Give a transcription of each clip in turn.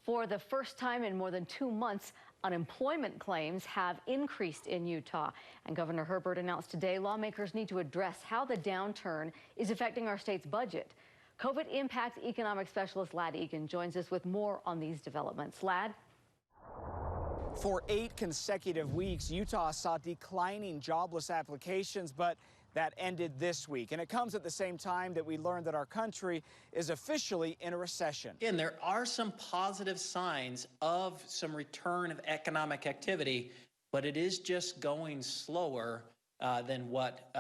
For the first time in more than 2 months, unemployment claims have increased in Utah. And Governor Herbert announced today lawmakers need to address how the downturn is affecting our state's budget. COVID impact economic specialist Lad Egan joins us with more on these developments. Lad? For 8 consecutive weeks, Utah saw declining jobless applications, but that ended this week. And it comes at the same time that we learned that our country is officially in a recession. Again, there are some positive signs of some return of economic activity, but it is just going slower than what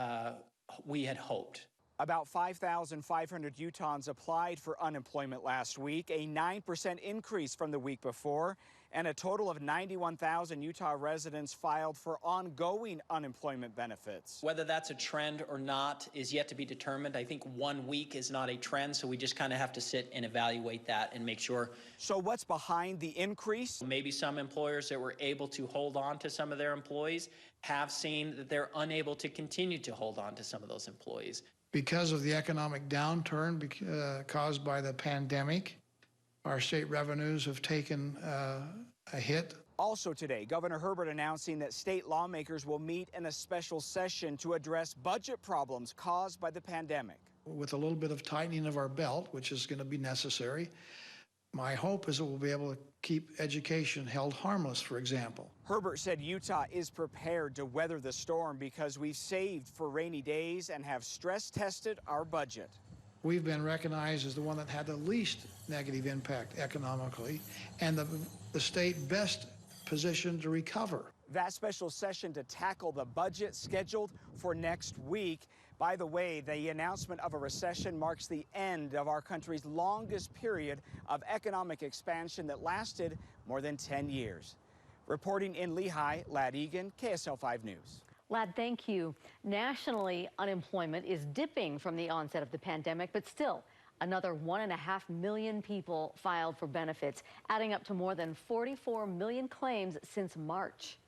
we had hoped. About 5,500 Utahns applied for unemployment last week, a 9% increase from the week before, and a total of 91,000 Utah residents filed for ongoing unemployment benefits. Whether that's a trend or not is yet to be determined. I think 1 week is not a trend, so we just kind of have to sit and evaluate that and make sure. So what's behind the increase? Maybe some employers that were able to hold on to some of their employees have seen that they're unable to continue to hold on to some of those employees. Because of the economic downturn caused by the pandemic, our state revenues have taken a hit. Also today, Governor Herbert announcing that state lawmakers will meet in a special session to address budget problems caused by the pandemic. With a little bit of tightening of our belt, which is going to be necessary, my hope is that we'll be able to keep education held harmless, for example. Herbert said Utah is prepared to weather the storm because we've saved for rainy days and have stress tested our budget. We've been recognized as the one that had the least negative impact economically and the state best positioned to recover. That special session to tackle the budget scheduled for next week. By the way, the announcement of a recession marks the end of our country's longest period of economic expansion that lasted more than 10 years. Reporting in Lehigh, Lad Egan, KSL 5 News. Lad, thank you. Nationally, unemployment is dipping from the onset of the pandemic, but still, another 1.5 million people filed for benefits, adding up to more than 44 million claims since March.